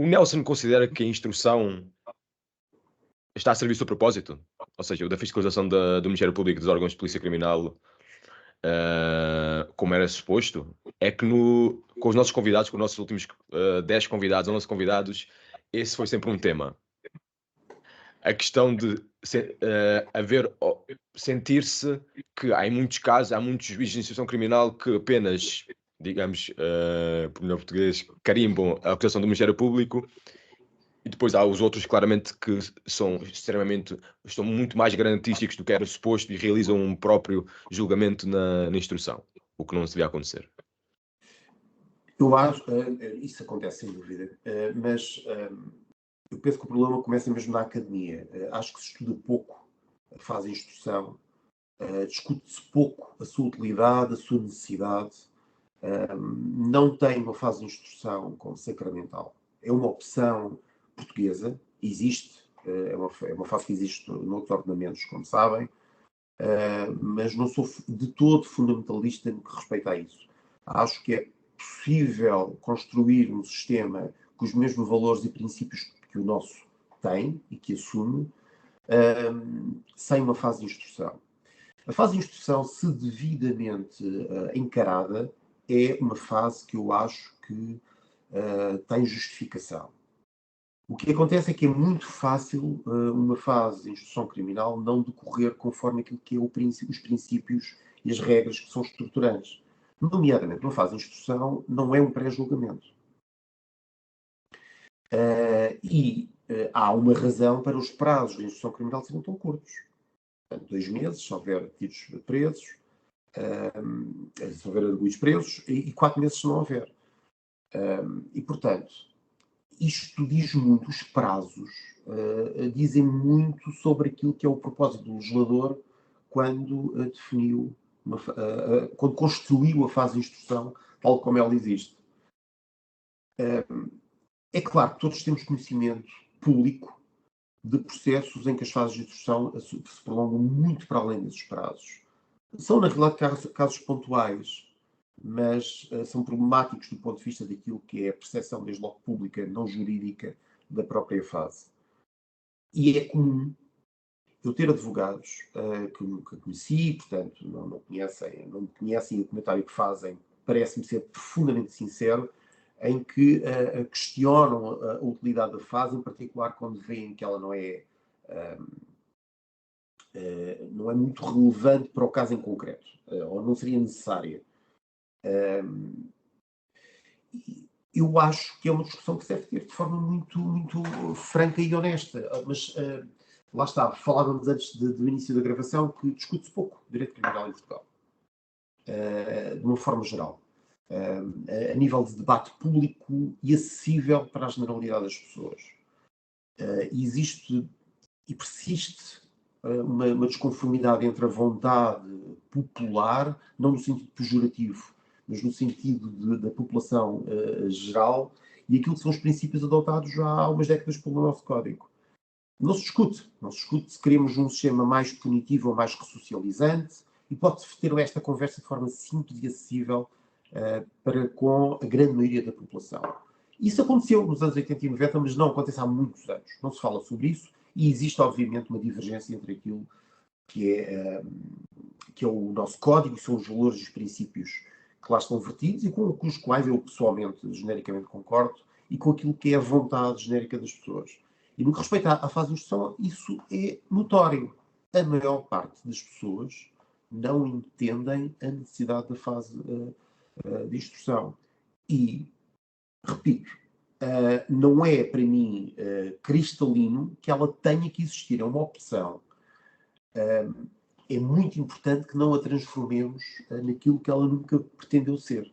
O Nelson considera que a instrução está a servir o seu propósito? Ou seja, o da fiscalização do Ministério Público e dos órgãos de polícia criminal, como era suposto, é que com os nossos convidados, com os nossos últimos 10 convidados, 11 convidados, esse foi sempre um tema. A questão de sentir-se que há, em muitos casos, há muitos juízes de instrução criminal que apenas, digamos, por melhor português, carimbam a acusação do Ministério Público, e depois há os outros, claramente, que estão muito mais garantísticos do que era suposto e realizam um próprio julgamento na instrução, o que não se devia acontecer. Eu acho, isso acontece sem dúvida, mas eu penso que o problema começa mesmo na academia. Acho que se estuda pouco a fase de instrução, discute-se pouco a sua utilidade, a sua necessidade. Não tem uma fase de instrução como sacramental. É uma opção portuguesa, existe, é uma fase que existe noutros ordenamentos, como sabem, mas não sou de todo fundamentalista no que respeita a isso. Acho que é possível construir um sistema com os mesmos valores e princípios que o nosso tem e que assume, sem uma fase de instrução. A fase de instrução, se devidamente encarada, é uma fase que eu acho que tem justificação. O que acontece é que é muito fácil uma fase de instrução criminal não decorrer conforme aquilo que é os princípios e as regras que são estruturantes. Nomeadamente, uma fase de instrução não é um pré-julgamento. Há uma razão para os prazos de instrução criminal serem tão curtos. Portanto, 2 meses, se houver detidos presos, se houver arguidos presos, e 4 meses se não houver. E, portanto, isto diz muito, os prazos dizem muito sobre aquilo que é o propósito do legislador quando definiu, quando construiu a fase de instrução tal como ela existe. É claro que todos temos conhecimento público de processos em que as fases de instrução se prolongam muito para além desses prazos. São, na realidade, casos pontuais, mas são problemáticos do ponto de vista daquilo que é a percepção, desde logo pública, não jurídica, da própria fase. E é comum eu ter advogados que nunca conheci, portanto, não me conhecem e o comentário que fazem parece-me ser profundamente sincero, em que questionam a utilidade da fase, em particular quando veem que ela não é muito relevante para o caso em concreto, ou não seria necessária. Eu acho que é uma discussão que se deve ter de forma muito, muito franca e honesta, mas lá está, falávamos antes do início da gravação que discute-se pouco direito criminal em Portugal, de uma forma geral, a nível de debate público e acessível para a generalidade das pessoas. Existe e persiste uma desconformidade entre a vontade popular, não no sentido pejorativo, mas no sentido da população geral, e aquilo que são os princípios adotados já há umas décadas pelo nosso Código. Não se discute se queremos um sistema mais punitivo ou mais ressocializante, e pode-se ter esta conversa de forma simples e acessível para com a grande maioria da população. Isso aconteceu nos anos 80 e 90, mas não acontece há muitos anos. Não se fala sobre isso, e existe, obviamente, uma divergência entre aquilo que é o nosso código, são os valores e os princípios que lá estão vertidos e com os quais eu, pessoalmente, genericamente concordo, e com aquilo que é a vontade genérica das pessoas. E no que respeita à fase de instrução, isso é notório. A maior parte das pessoas não entendem a necessidade da fase de instrução. E, repito, não é para mim cristalino que ela tenha que existir, é uma opção. É muito importante que não a transformemos naquilo que ela nunca pretendeu ser.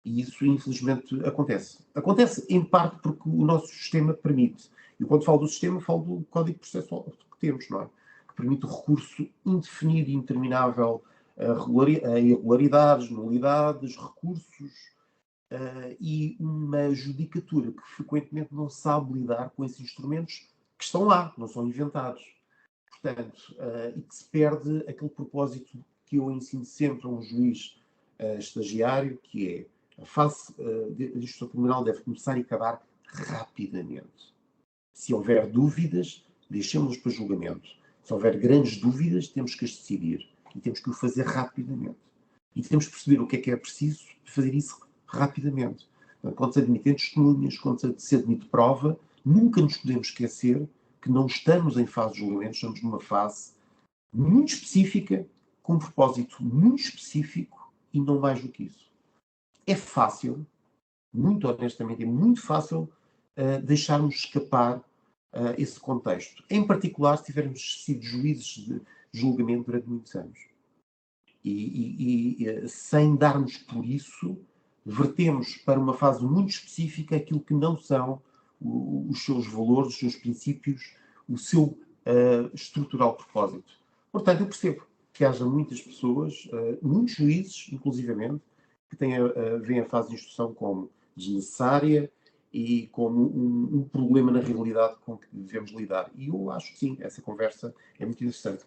E isso, infelizmente, acontece. Acontece, em parte, porque o nosso sistema permite. E quando falo do sistema, falo do Código Processual que temos, não é? Que permite o recurso indefinido e interminável a irregularidades, nulidades, recursos e uma judicatura que frequentemente não sabe lidar com esses instrumentos que estão lá, não são inventados. Portanto, e que se perde aquele propósito que eu ensino sempre a um juiz estagiário, que é a fase de instrução criminal deve começar e acabar rapidamente. Se houver dúvidas, deixemos-los para julgamento. Se houver grandes dúvidas, temos que as decidir. E temos que o fazer rapidamente. E temos que perceber o que é preciso para fazer isso rapidamente. Quando se admitem testemunhas, quando se admite prova, nunca nos podemos esquecer que não estamos em fase de julgamento, estamos numa fase muito específica, com um propósito muito específico e não mais do que isso. É fácil, muito honestamente, é muito fácil deixarmos escapar esse contexto. Em particular, se tivermos sido juízes de julgamento durante muitos anos. E sem darmos por isso, vertemos para uma fase muito específica aquilo que não são os seus valores, os seus princípios, o seu estrutural propósito. Portanto, eu percebo que haja muitas pessoas, muitos juízes, inclusivamente, que veem a fase de instrução como desnecessária e como um problema na realidade com que devemos lidar. E eu acho que sim, essa conversa é muito interessante.